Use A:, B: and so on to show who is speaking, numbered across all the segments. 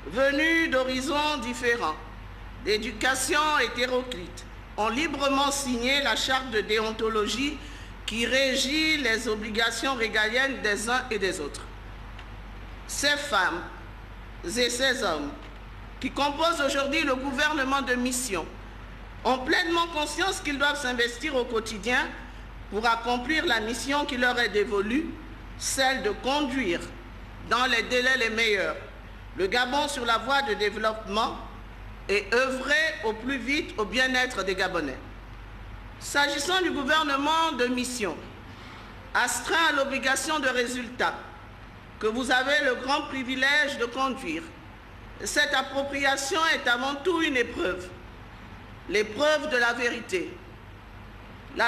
A: venus d'horizons différents, d'éducation hétéroclite, ont librement signé la charte de déontologie qui régit les obligations régaliennes des uns et des autres. Ces femmes et ces hommes qui composent aujourd'hui le gouvernement de mission ont pleinement conscience qu'ils doivent s'investir au quotidien pour accomplir la mission qui leur est dévolue, celle de conduire dans les délais les meilleurs le Gabon sur la voie de développement et œuvrer au plus vite au bien-être des Gabonais. S'agissant du gouvernement de mission, astreint à l'obligation de résultat que vous avez le grand privilège de conduire, cette appropriation est avant tout une épreuve, l'épreuve de la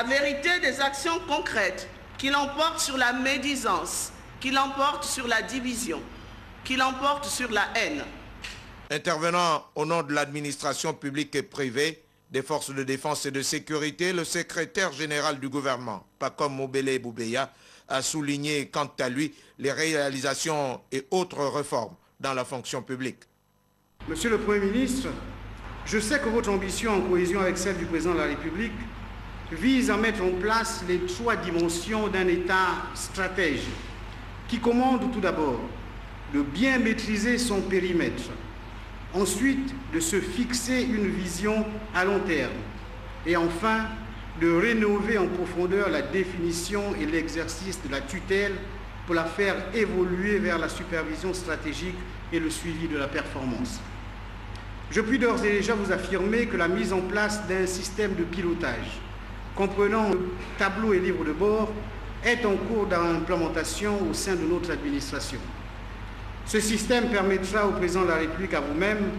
A: vérité des actions concrètes qui l'emportent sur la médisance, qui l'emportent sur la division, qui l'emportent sur la haine.
B: Intervenant au nom de l'administration publique et privée, des forces de défense et de sécurité, le secrétaire général du gouvernement, Pacom Mobele Boubeya, a souligné quant à lui les réalisations et autres réformes dans la fonction publique.
C: Monsieur le Premier ministre, je sais que votre ambition en cohésion avec celle du président de la République vise à mettre en place les 3 dimensions d'un État stratège qui commande tout d'abord de bien maîtriser son périmètre, ensuite de se fixer une vision à long terme et enfin de rénover en profondeur la définition et l'exercice de la tutelle pour la faire évoluer vers la supervision stratégique et le suivi de la performance. Je puis d'ores et déjà vous affirmer que la mise en place d'un système de pilotage comprenant tableau et livre de bord est en cours d'implémentation au sein de notre administration. Ce système permettra au président de la République, à vous-même,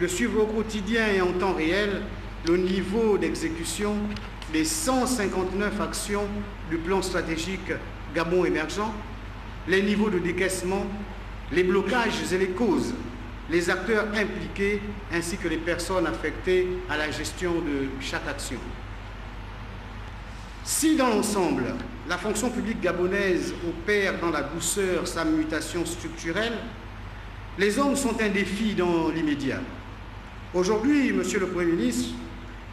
C: de suivre au quotidien et en temps réel le niveau d'exécution des 159 actions du plan stratégique Gabon émergent, les niveaux de décaissement, les blocages et les causes, les acteurs impliqués ainsi que les personnes affectées à la gestion de chaque action. Si dans l'ensemble, la fonction publique gabonaise opère dans la douceur sa mutation structurelle, les hommes sont un défi dans l'immédiat. Aujourd'hui, Monsieur le Premier ministre,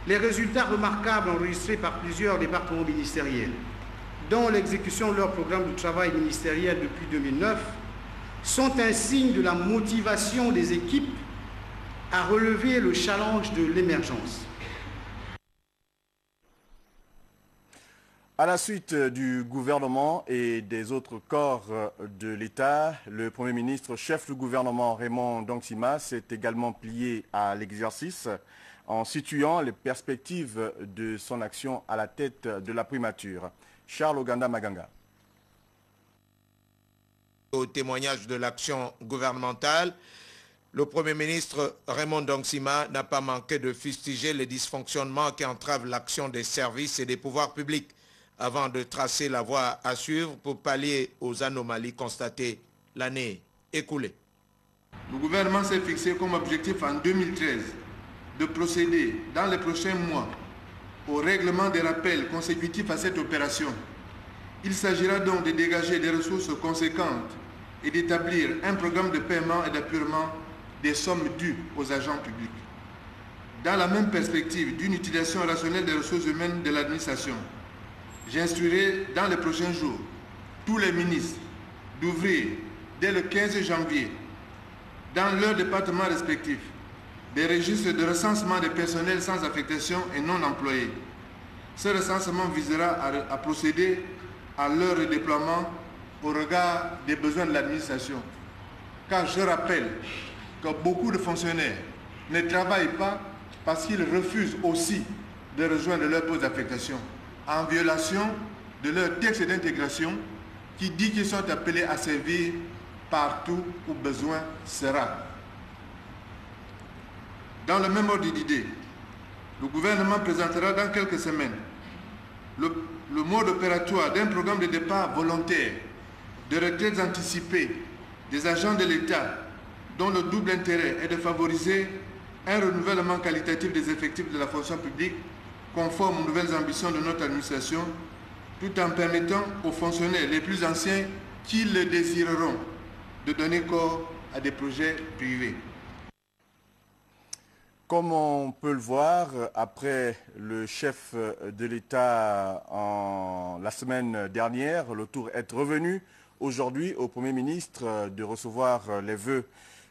C: les résultats remarquables enregistrés par plusieurs départements ministériels dans l'exécution de leur programme de travail ministériel depuis 2009 sont un signe de la motivation des équipes à relever le challenge de l'émergence.
D: À la suite du gouvernement et des autres corps de l'État, le Premier ministre, chef du gouvernement Raymond Ndongsima, s'est également plié à l'exercice en situant les perspectives de son action à la tête de la primature. Charles Oganda Maganga.
B: Au témoignage de l'action gouvernementale, le Premier ministre Raymond Ndongsima n'a pas manqué de fustiger les dysfonctionnements qui entravent l'action des services et des pouvoirs publics avant de tracer la voie à suivre pour pallier aux anomalies constatées l'année écoulée.
E: Le gouvernement s'est fixé comme objectif en 2013 de procéder dans les prochains mois au règlement des rappels consécutifs à cette opération. Il s'agira donc de dégager des ressources conséquentes et d'établir un programme de paiement et d'appurement des sommes dues aux agents publics. Dans la même perspective d'une utilisation rationnelle des ressources humaines de l'administration, j'instruirai dans les prochains jours tous les ministres d'ouvrir dès le 15 janvier dans leurs départements respectifs des registres de recensement des personnels sans affectation et non employés. Ce recensement visera à procéder à leur redéploiement au regard des besoins de l'administration. Car je rappelle que beaucoup de fonctionnaires ne travaillent pas parce qu'ils refusent aussi de rejoindre leur poste d'affectation, en violation de leur texte d'intégration qui dit qu'ils sont appelés à servir partout où besoin sera. Dans le même ordre d'idée, le gouvernement présentera dans quelques semaines le mode opératoire d'un programme de départ volontaire de retraites anticipées des agents de l'État dont le double intérêt est de favoriser un renouvellement qualitatif des effectifs de la fonction publique conforme aux nouvelles ambitions de notre administration, tout en permettant aux fonctionnaires les plus anciens qui le désireront de donner corps à des projets privés.
D: Comme on peut le voir, après le chef de l'État la semaine dernière, le tour est revenu aujourd'hui au Premier ministre de recevoir les vœux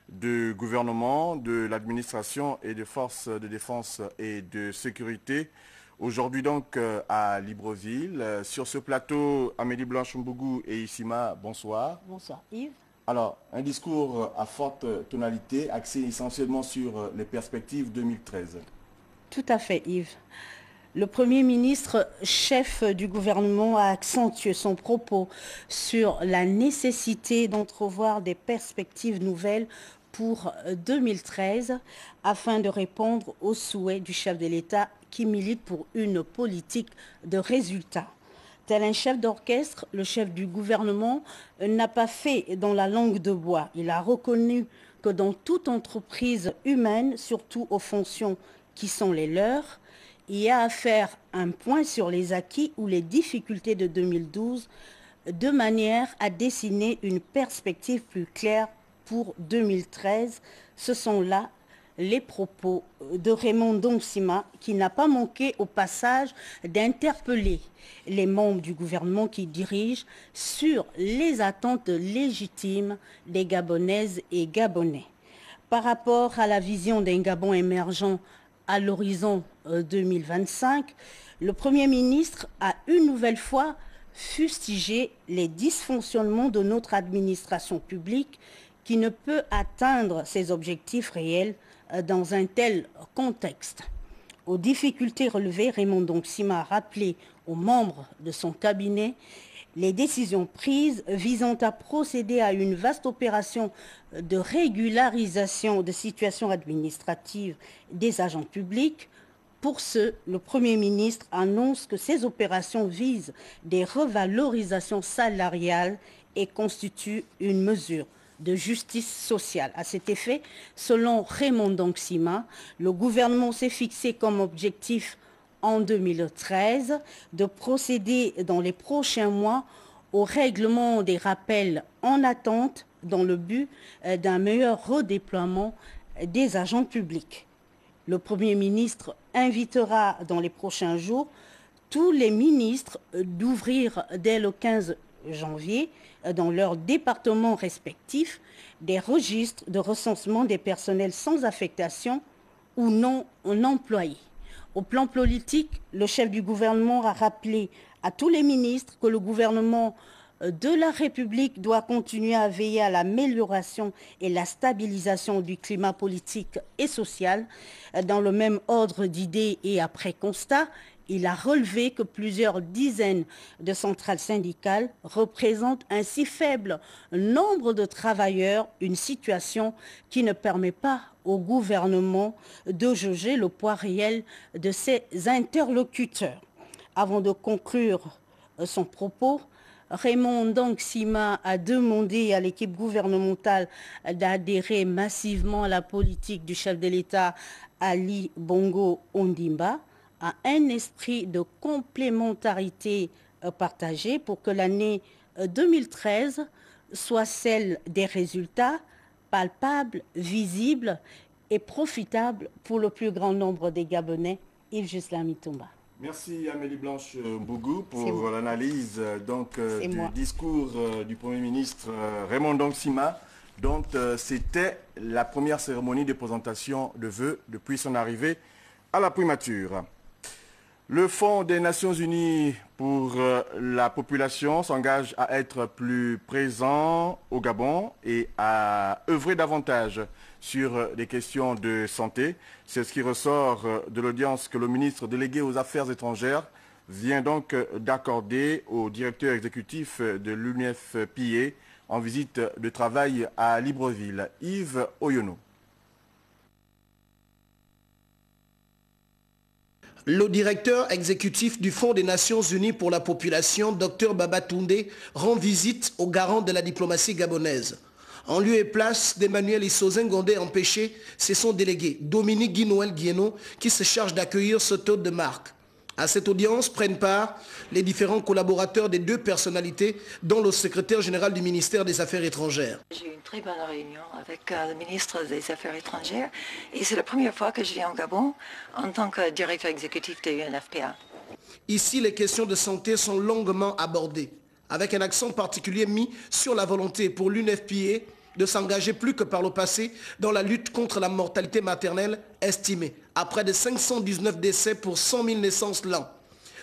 D: du gouvernement, de l'administration et des forces de défense et de sécurité. Aujourd'hui donc à Libreville. Sur ce plateau, Amélie Blanche-Mbougou et Issima, bonsoir.
F: Bonsoir Yves.
D: Alors, un discours à forte tonalité, axé essentiellement sur les perspectives 2013.
F: Tout à fait Yves. Le Premier ministre, chef du gouvernement, a accentué son propos sur la nécessité d'entrevoir des perspectives nouvelles pour 2013 afin de répondre aux souhaits du chef de l'État qui milite pour une politique de résultats. Tel un chef d'orchestre, le chef du gouvernement n'a pas fait dans la langue de bois. Il a reconnu que dans toute entreprise humaine, surtout aux fonctions qui sont les leurs, il y a à faire un point sur les acquis ou les difficultés de 2012 de manière à dessiner une perspective plus claire pour 2013. Ce sont là les propos de Raymond Ndongsima qui n'a pas manqué au passage d'interpeller les membres du gouvernement qui dirigent sur les attentes légitimes des Gabonaises et Gabonais. Par rapport à la vision d'un Gabon émergent à l'horizon 2025, le Premier ministre a une nouvelle fois fustigé les dysfonctionnements de notre administration publique qui ne peut atteindre ses objectifs réels dans un tel contexte. Aux difficultés relevées, Raymond Ndongsima a rappelé aux membres de son cabinet les décisions prises visant à procéder à une vaste opération de régularisation de situations administratives des agents publics. Pour ce, le Premier ministre annonce que ces opérations visent des revalorisations salariales et constituent une mesure de justice sociale. À cet effet, selon Raymond Ndongsima, le gouvernement s'est fixé comme objectif en 2013 de procéder dans les prochains mois au règlement des rappels en attente dans le but d'un meilleur redéploiement des agents publics. Le Premier ministre invitera dans les prochains jours tous les ministres d'ouvrir dès le 15 janvier dans leurs départements respectifs des registres de recensement des personnels sans affectation ou non employés. Au plan politique, le chef du gouvernement a rappelé à tous les ministres que le gouvernement de la République doit continuer à veiller à l'amélioration et la stabilisation du climat politique et social. Dans le même ordre d'idées et après constat, il a relevé que plusieurs dizaines de centrales syndicales représentent un si faible nombre de travailleurs, une situation qui ne permet pas au gouvernement de jauger le poids réel de ses interlocuteurs. Avant de conclure son propos, Raymond Ndongsima a demandé à l'équipe gouvernementale d'adhérer massivement à la politique du chef de l'État Ali Bongo Ondimba, à un esprit de complémentarité partagée pour que l'année 2013 soit celle des résultats palpables, visibles et profitables pour le plus grand nombre des Gabonais. Yves Ghislain Mitumba.
D: Merci Amélie Blanche-Mbougou pour l'analyse du discours du Premier ministre Raymond Ndongsima, dont c'était la première cérémonie de présentation de vœux depuis son arrivée à la primature. Le Fonds des Nations Unies pour la population s'engage à être plus présent au Gabon et à œuvrer davantage sur des questions de santé. C'est ce qui ressort de l'audience que le ministre délégué aux Affaires étrangères vient donc d'accorder au directeur exécutif de l'UNFPA en visite de travail à Libreville. Yves Oyono.
G: Le directeur exécutif du Fonds des Nations Unies pour la population, Dr Babatunde, rend visite aux garants de la diplomatie gabonaise. En lieu et place d'Emmanuel Issozen Gondé empêché, c'est son délégué, Dominique Guy-Noël Guieno, qui se charge d'accueillir ce hôte de marque. À cette audience prennent part les différents collaborateurs des deux personnalités, dont le secrétaire général du ministère des Affaires étrangères.
H: J'ai eu une très bonne réunion avec le ministre des Affaires étrangères et c'est la première fois que je viens au Gabon en tant que directeur exécutif de l'UNFPA.
G: Ici, les questions de santé sont longuement abordées, avec un accent particulier mis sur la volonté pour l'UNFPA de s'engager plus que par le passé dans la lutte contre la mortalité maternelle estimée à près de 519 décès pour 100 000 naissances l'an.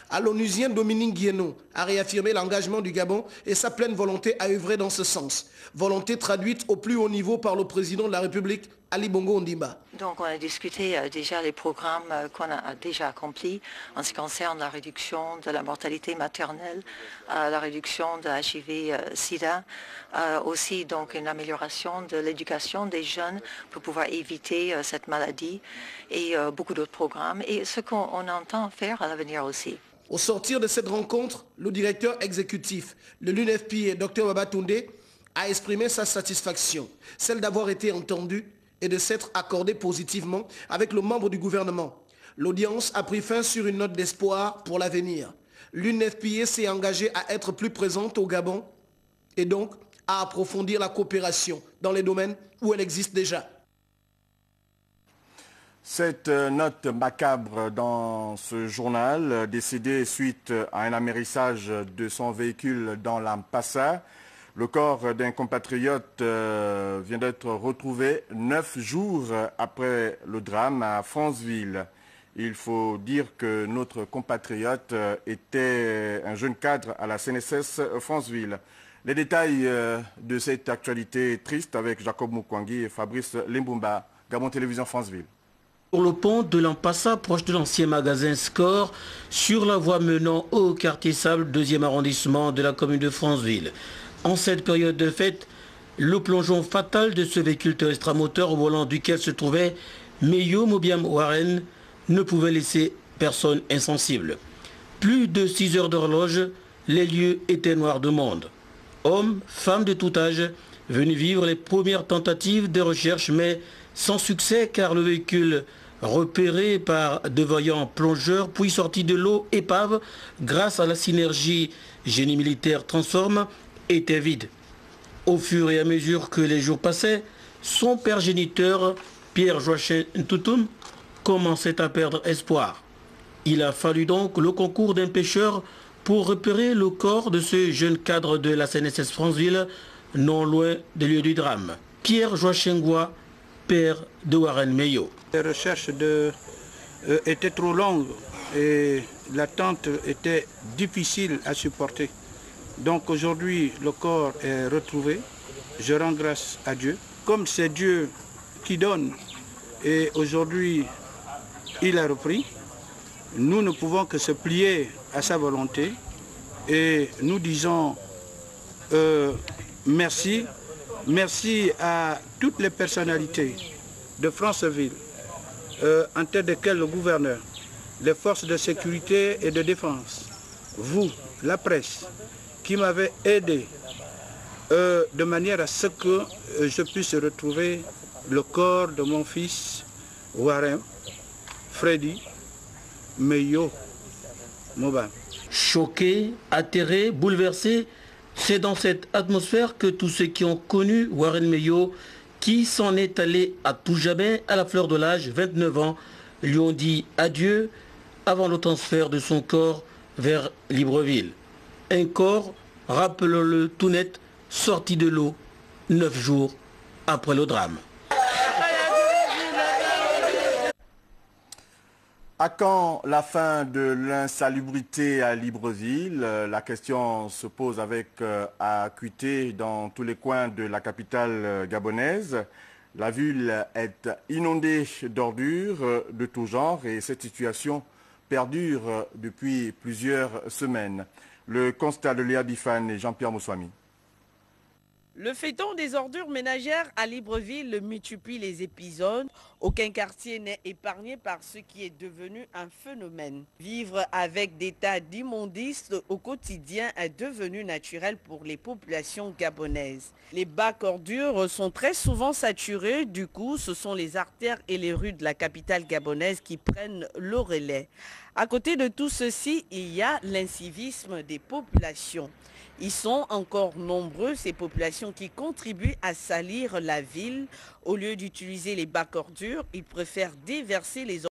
G: À l'onusien, Dominique Guénon a réaffirmé l'engagement du Gabon et sa pleine volonté à œuvrer dans ce sens. Volonté traduite au plus haut niveau par le président de la République, Ali Bongo Ondimba.
H: Donc on a discuté déjà les programmes qu'on a déjà accomplis en ce qui concerne la réduction de la mortalité maternelle, la réduction de HIV-Sida, aussi donc une amélioration de l'éducation des jeunes pour pouvoir éviter cette maladie et beaucoup d'autres programmes et ce qu'on entend faire à l'avenir aussi.
G: Au sortir de cette rencontre, le directeur exécutif de l'UNFPA, Dr Baba Toundé, a exprimé sa satisfaction, celle d'avoir été entendu et de s'être accordé positivement avec le membre du gouvernement. L'audience a pris fin sur une note d'espoir pour l'avenir. L'UNFPA s'est engagée à être plus présente au Gabon et donc à approfondir la coopération dans les domaines où elle existe déjà.
D: Cette note macabre dans ce journal, décédé suite à un amérissage de son véhicule dans l'Ampassa. Le corps d'un compatriote vient d'être retrouvé 9 jours après le drame à Franceville. Il faut dire que notre compatriote était un jeune cadre à la CNSS Franceville. Les détails de cette actualité triste avec Jacob Moukwangi et Fabrice Limbumba, Gabon Télévision Franceville.
I: Sur le pont de l'Ampassa, proche de l'ancien magasin Score, sur la voie menant au quartier Sable, 2e arrondissement de la commune de Franceville. En cette période de fête, le plongeon fatal de ce véhicule terrestre à moteur au volant duquel se trouvait Meyo Mobiam Warren ne pouvait laisser personne insensible. Plus de 6 heures d'horloge, les lieux étaient noirs de monde. Hommes, femmes de tout âge, venus vivre les premières tentatives de recherche, mais sans succès car le véhicule repéré par de vaillants plongeurs puis sorti de l'eau épave grâce à la synergie génie militaire transforme était vide. Au fur et à mesure que les jours passaient, son père géniteur, Pierre Joachim Ntoutoum, commençait à perdre espoir. Il a fallu donc le concours d'un pêcheur pour repérer le corps de ce jeune cadre de la CNSS Franceville, non loin des lieux du drame. Pierre Joachim Goua, père de Warren Meyo.
J: Les recherches étaient trop longues et l'attente était difficile à supporter. Donc aujourd'hui, le corps est retrouvé. Je rends grâce à Dieu. Comme c'est Dieu qui donne et aujourd'hui, il a repris, nous ne pouvons que se plier à sa volonté et nous disons merci. Merci à toutes les personnalités de Franceville, en tête desquelles le gouverneur, les forces de sécurité et de défense, vous, la presse, qui m'avez aidé de manière à ce que je puisse retrouver le corps de mon fils Warren, Freddy Meyo Moba.
I: Choqués, atterrés, bouleversés, c'est dans cette atmosphère que tous ceux qui ont connu Warren Meyo, qui s'en est allé à tout jamais à la fleur de l'âge, 29 ans, lui ont dit adieu avant le transfert de son corps vers Libreville. Un corps, rappelons-le tout net, sorti de l'eau 9 jours après le drame.
D: À quand la fin de l'insalubrité à Libreville? La question se pose avec acuité dans tous les coins de la capitale gabonaise. La ville est inondée d'ordures de tout genre et cette situation perdure depuis plusieurs semaines. Le constat de Léa Bifane et Jean-Pierre Moussouami.
K: Le feuilleton des ordures ménagères à Libreville multiplie les épisodes. Aucun quartier n'est épargné par ce qui est devenu un phénomène. Vivre avec des tas d'immondices au quotidien est devenu naturel pour les populations gabonaises. Les bacs ordures sont très souvent saturés, du coup ce sont les artères et les rues de la capitale gabonaise qui prennent le relais. À côté de tout ceci, il y a l'incivisme des populations. Ils sont encore nombreux, ces populations qui contribuent à salir la ville. Au lieu d'utiliser les bacs ordures, ils préfèrent déverser les